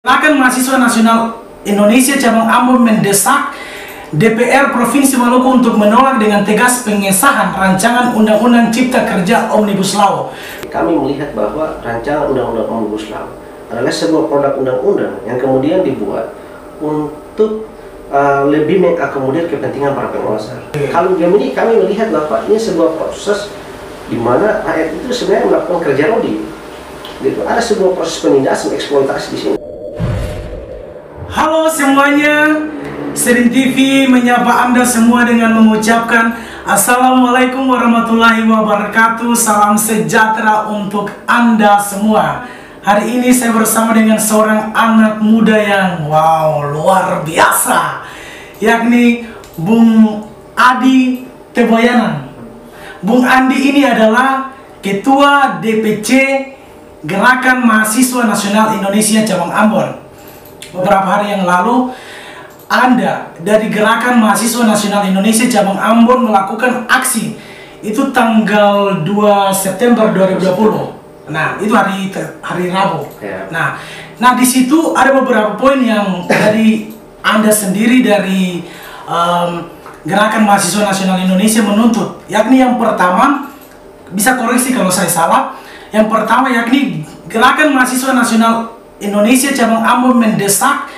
Gerakan Mahasiswa Nasional Indonesia Cabang Ambon mendesak DPR Provinsi Maluku untuk menolak dengan tegas pengesahan rancangan Undang-Undang Cipta Kerja Omnibus Law. Kami melihat bahwa rancangan Undang-Undang Omnibus Law adalah sebuah produk undang-undang yang kemudian dibuat untuk lebih mengakomodir kepentingan para penguasa. Kalau ini kami melihat bahwa ini sebuah proses di mana rakyat itu sebenarnya melakukan kerja lobby. Gitu. Ada sebuah proses penindasan eksploitasi di sini. Halo semuanya, Serin TV menyapa Anda semua dengan mengucapkan Assalamualaikum warahmatullahi wabarakatuh. Salam sejahtera untuk Anda semua. Hari ini saya bersama dengan seorang anak muda yang luar biasa, yakni Bung Adi Teboyanan. Bung Andi ini adalah Ketua DPC Gerakan Mahasiswa Nasional Indonesia Cabang Ambon. Beberapa hari yang lalu, Anda dari Gerakan Mahasiswa Nasional Indonesia Cabang Ambon melakukan aksi. Itu tanggal 2 September 2020. Nah, itu hari Rabu. Ya. Nah di situ ada beberapa poin yang dari Anda sendiri dari Gerakan Mahasiswa Nasional Indonesia menuntut. Yakni yang pertama, bisa koreksi kalau saya salah. Yang pertama yakni Gerakan Mahasiswa Nasional Indonesia Cabang Ambon mendesak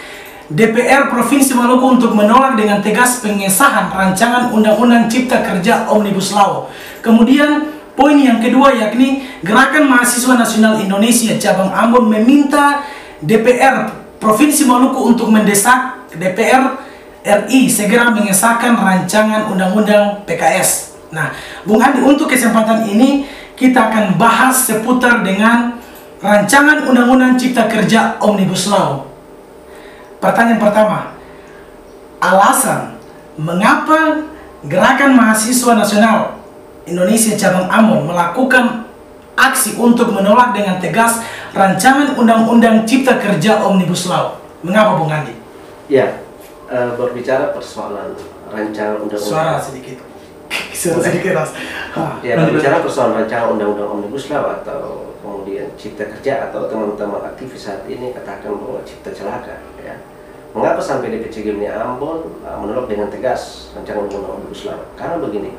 DPR Provinsi Maluku untuk menolak dengan tegas pengesahan rancangan Undang-Undang Cipta Kerja Omnibus Law. Kemudian poin yang kedua yakni Gerakan Mahasiswa Nasional Indonesia Cabang Ambon meminta DPR Provinsi Maluku untuk mendesak DPR RI segera mengesahkan rancangan Undang-Undang PKS. Nah, Bung Andi, untuk kesempatan ini kita akan bahas seputar dengan rancangan Undang-Undang Cipta Kerja Omnibus Law. Pertanyaan pertama, alasan mengapa Gerakan Mahasiswa Nasional Indonesia Cabang Ambon melakukan aksi untuk menolak dengan tegas rancangan Undang-Undang Cipta Kerja Omnibus Law? Mengapa, Bung Andi? Ya, berbicara persoalan rancangan undang-undang. Suara sedikit. Suara sedikit, Mas. Ya, berbicara persoalan rancangan undang-undang Omnibus Law atau kemudian Cipta Kerja atau teman-teman aktivis saat ini katakan bahwa cipta celaka. Ya. Mengapa sampai DPC Gemini Ambon menolak dengan tegas rancangan undang-undang Omnibus Law? Karena begini,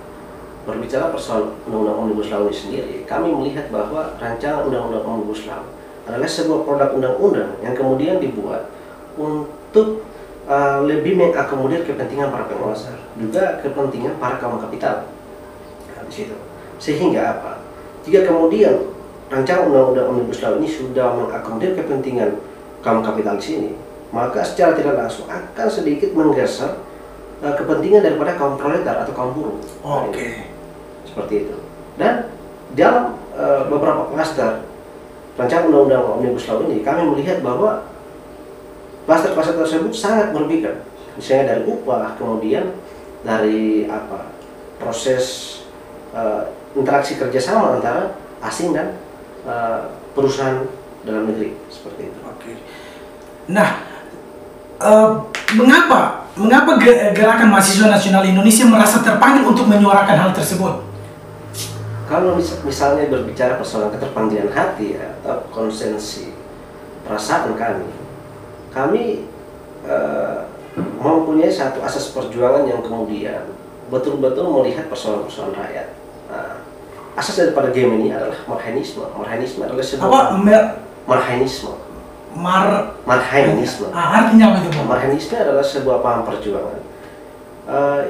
berbicara persoalan undang-undang Omnibus Law ini sendiri, kami melihat bahwa rancangan undang-undang Omnibus Law adalah sebuah produk undang-undang yang kemudian dibuat untuk lebih mengakomodir kepentingan para penguasa, juga kepentingan para kaum kapital. Nah, di situ. Sehingga apa? Jika kemudian rancangan undang-undang Omnibus Law ini sudah mengakomodir kepentingan kaum kapital di sini, maka secara tidak langsung akan sedikit menggeser kepentingan daripada kaum proletar atau kaum buruh. Oke. Seperti itu. Dan dalam beberapa klaster rancangan undang-undang Omnibus Law ini, kami melihat bahwa klaster-klaster tersebut sangat berbeda. Misalnya dari upah, kemudian dari proses interaksi kerjasama antara asing dan perusahaan dalam negeri, seperti itu. Oke. Nah, mengapa Gerakan Mahasiswa Nasional Indonesia merasa terpanggil untuk menyuarakan hal tersebut? Kalau misalnya berbicara persoalan keterpanggilan hati atau konsensi perasaan kami mempunyai satu asas perjuangan yang kemudian betul-betul melihat persoalan-persoalan rakyat. Asas daripada game ini adalah marhainisme. Marhainisme adalah sebuah marhainisme. Marhainisme. Artinya apa itu, Bang? Marhainisme adalah sebuah paham perjuangan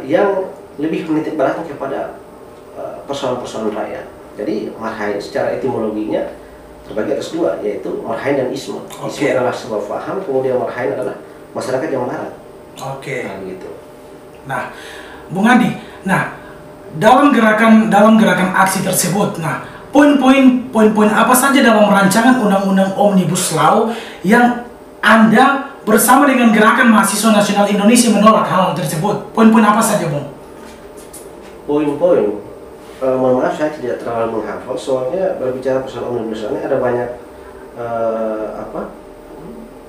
yang lebih menitik beratkan kepada persoalan-persoalan rakyat. Jadi marhain secara etimologinya terbagi atas dua, yaitu marhain dan isme. Isme adalah sebuah paham, kemudian marhain adalah masyarakat yang melarat. Oke. Nah, gitu. Nah, Bung Adi, dalam gerakan aksi tersebut, poin-poin apa saja dalam rancangan Undang-Undang Omnibus Law yang Anda bersama dengan Gerakan Mahasiswa Nasional Indonesia menolak hal tersebut? Poin-poin apa saja, Bung? Poin-poin, mohon maaf saya tidak terlalu menghafal, soalnya berbicara persoalan Omnibus Law ini ada banyak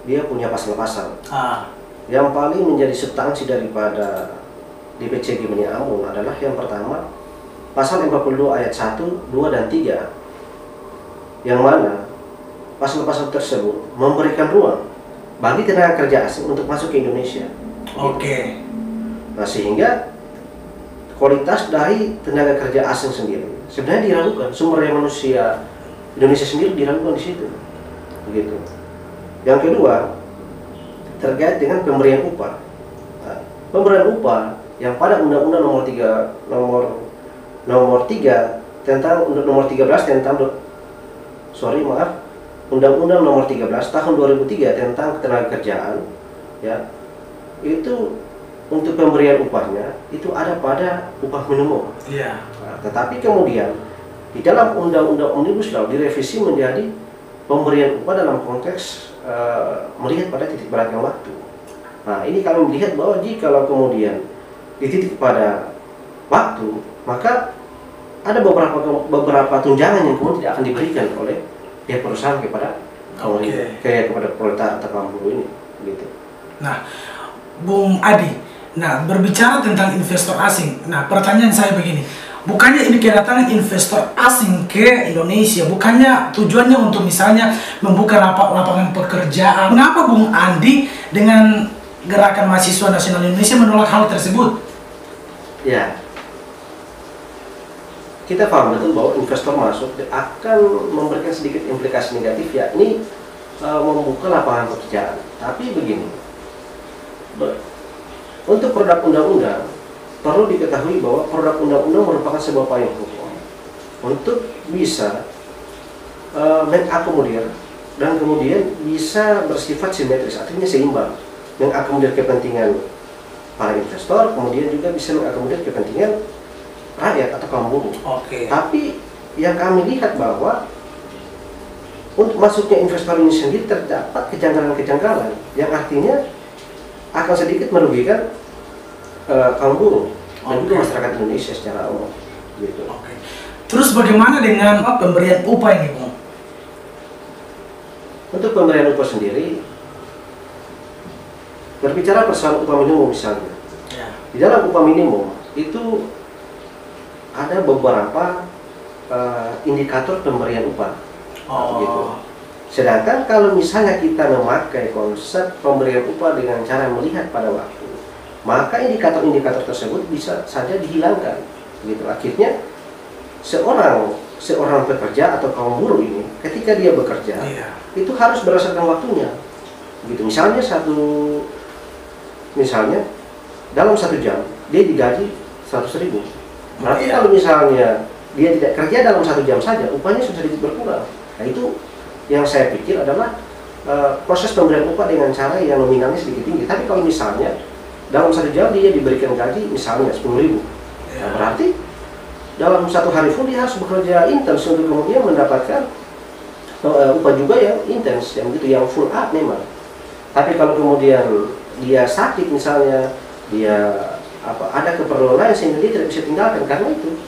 dia punya pasal-pasal. Yang paling menjadi substansi daripada DPC Gemini Ambon adalah yang pertama pasal 42 ayat 1, 2, dan 3, yang mana pasal-pasal tersebut memberikan ruang bagi tenaga kerja asing untuk masuk ke Indonesia. Oke. Nah, sehingga kualitas dari tenaga kerja asing sendiri sebenarnya diragukan, sumber daya manusia Indonesia sendiri diragukan di situ, begitu. Yang kedua, terkait dengan pemberian upah. Nah, pemberian upah yang pada Undang-Undang nomor 3 tentang nomor 13 tentang Undang-Undang nomor 13 tahun 2003 tentang ketenagakerjaan, ya, itu untuk pemberian upahnya itu ada pada upah minimum. Iya. Nah, tetapi kemudian di dalam Undang-Undang Omnibus Law direvisi menjadi pemberian upah dalam konteks melihat pada titik beratnya waktu. Nah, ini kami melihat bahwa jika kemudian dititik pada waktu, maka ada beberapa tunjangan yang kemudian tidak akan diberikan oleh pihak perusahaan kepada kepada proletar atau kaum buruh ini, gitu. Nah, Bung Adi, nah berbicara tentang investor asing, nah pertanyaan saya begini, bukannya ini kedatangan investor asing ke Indonesia, bukannya tujuannya untuk misalnya membuka lapangan pekerjaan? Mengapa Bung Andi dengan Gerakan Mahasiswa Nasional Indonesia menolak hal tersebut? Ya, kita paham betul bahwa investor masuk akan memberikan sedikit implikasi negatif, yakni membuka lapangan pekerjaan. Tapi begini, untuk produk undang-undang perlu diketahui bahwa produk undang-undang merupakan sebuah payung hukum untuk bisa mengakomodir dan kemudian bisa bersifat simetris, artinya seimbang, mengakomodir kepentingan para investor, kemudian juga bisa mengakomodir kepentingan rakyat atau kaum buruh. Tapi yang kami lihat bahwa untuk masuknya investor ini sendiri terdapat kejanggalan-kejanggalan yang artinya akan sedikit merugikan kaum buruh dan juga masyarakat Indonesia secara umum, gitu. Terus bagaimana dengan pemberian upah ini, Bung? Untuk pemberian upah sendiri, berbicara persoalan upah minimum misalnya, di dalam upah minimum itu ada beberapa indikator pemberian upah, gitu. Sedangkan kalau misalnya kita memakai konsep pemberian upah dengan cara melihat pada waktu, maka indikator-indikator tersebut bisa saja dihilangkan, gitu. Akhirnya seorang pekerja atau kaum buruh ini ketika dia bekerja itu harus berdasarkan waktunya, gitu. Misalnya dalam 1 jam dia digaji 100.000. Berarti kalau misalnya dia tidak kerja dalam 1 jam saja, upahnya sudah sedikit berkurang. Nah, itu yang saya pikir adalah proses pemberian upah dengan cara yang nominalnya sedikit tinggi. Tapi kalau misalnya dalam 1 jam dia diberikan gaji misalnya 10.000, nah, berarti dalam 1 hari full dia harus bekerja intens untuk kemudian mendapatkan upah juga yang intens, yang begitu, yang full up memang. Tapi kalau kemudian dia sakit misalnya, dia ada keperluan lain sehingga dia tidak bisa tinggalkan, karena itu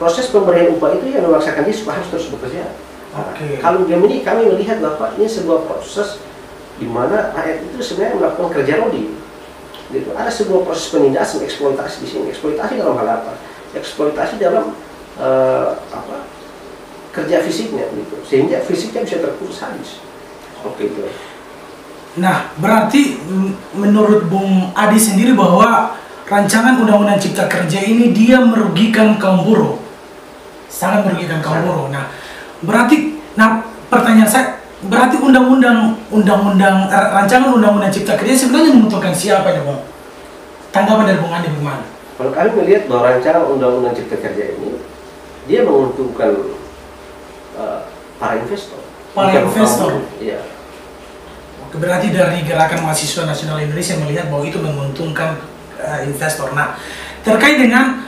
proses pemberian upah itu yang memaksakan dia harus terus bekerja. Kalau ini kami melihat bahwa ini sebuah proses di mana rakyat itu sebenarnya melakukan kerja rodi, gitu. Ada sebuah proses penindasan, eksploitasi di sini. Eksploitasi dalam hal apa? Eksploitasi dalam kerja fisiknya, gitu. Sehingga fisiknya bisa terputus habis. Gitu. Nah, berarti menurut Bung Adi sendiri bahwa rancangan Undang-Undang Cipta Kerja ini dia merugikan kaum buruh, sangat merugikan kaum buruh. Nah, pertanyaan saya, berarti rancangan Undang-Undang Cipta Kerja sebenarnya menguntungkan siapa ya, Bung? Tanggapan dari Bung Adi bagaimana? Kalau kami melihat bahwa rancangan Undang-Undang Cipta Kerja ini dia menguntungkan para investor. Iya. Berarti dari Gerakan Mahasiswa Nasional Indonesia melihat bahwa itu menguntungkan investor. Nah, terkait dengan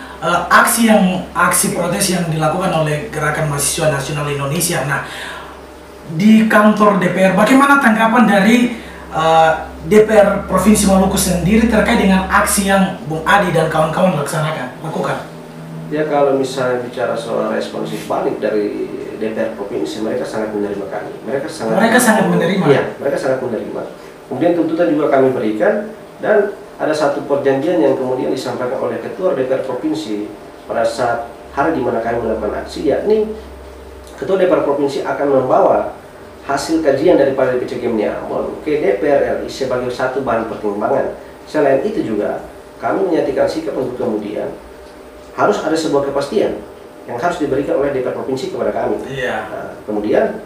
aksi protes yang dilakukan oleh Gerakan Mahasiswa Nasional Indonesia, nah di kantor DPR bagaimana tanggapan dari DPR Provinsi Maluku sendiri terkait dengan aksi yang Bung Adi dan kawan-kawan lakukan? Ya, kalau misalnya bicara soal responsif balik dari DPR Provinsi, mereka sangat menerima kami. Mereka sangat menerima. Iya, mereka sangat menerima. Kemudian tuntutan juga kami berikan, dan ada satu perjanjian yang kemudian disampaikan oleh Ketua DPR Provinsi pada saat hari di mana kami melakukan aksi, yakni Ketua DPR Provinsi akan membawa hasil kajian daripada DPCGM Ambon ke DPR RI sebagai satu bahan pertimbangan. Selain itu juga kami menyatakan sikap untuk kemudian harus ada sebuah kepastian yang harus diberikan oleh DPR Provinsi kepada kami. Nah, kemudian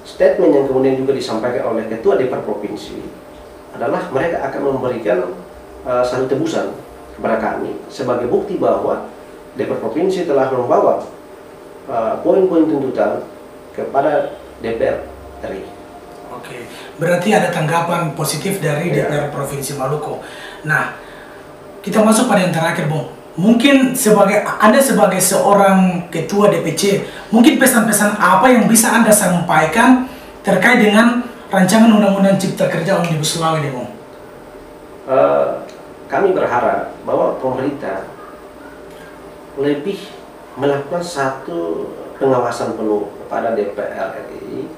statement yang kemudian juga disampaikan oleh Ketua DPR Provinsi adalah mereka akan memberikan satu tebusan kepada kami sebagai bukti bahwa DPR Provinsi telah membawa poin-poin tuntutan kepada DPR RI. Oke, berarti ada tanggapan positif dari DPR Provinsi Maluku. Nah, kita masuk pada yang terakhir, Bung. Mungkin Anda sebagai seorang ketua DPC, mungkin pesan-pesan apa yang bisa Anda sampaikan terkait dengan rancangan Undang-Undang Cipta Kerja Omnibus Law ini, Bung? Kami berharap bahwa pemerintah lebih melakukan satu pengawasan penuh kepada DPR RI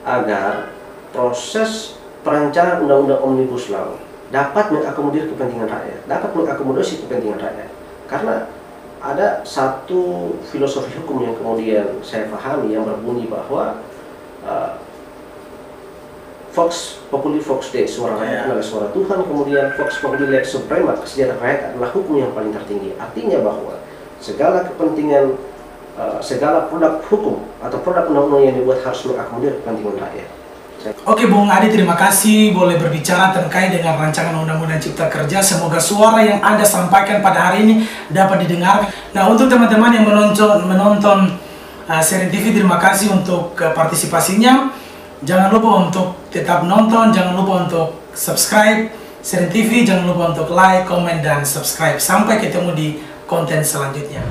agar proses perancangan Undang-Undang Omnibus Law dapat mengakomodir kepentingan rakyat, dapat mengakomodasi kepentingan rakyat. Karena ada satu filosofi hukum yang kemudian saya pahami yang berbunyi bahwa Vox Populi Vox Dei, suara rakyat adalah suara Tuhan, kemudian Vox Populi Lex Suprema, kesejahteraan rakyat adalah hukum yang paling tertinggi. Artinya bahwa segala kepentingan, segala produk hukum atau produk undang-undang yang dibuat harus mengakomodir kepentingan rakyat. Oke, Bung Adi, terima kasih boleh berbicara terkait dengan rancangan Undang-Undang Cipta Kerja. Semoga suara yang Anda sampaikan pada hari ini dapat didengar. Nah, untuk teman-teman yang menonton Seren TV, terima kasih untuk partisipasinya. Jangan lupa untuk tetap nonton, jangan lupa untuk subscribe Seren TV, jangan lupa untuk like, komen, dan subscribe. Sampai ketemu di konten selanjutnya.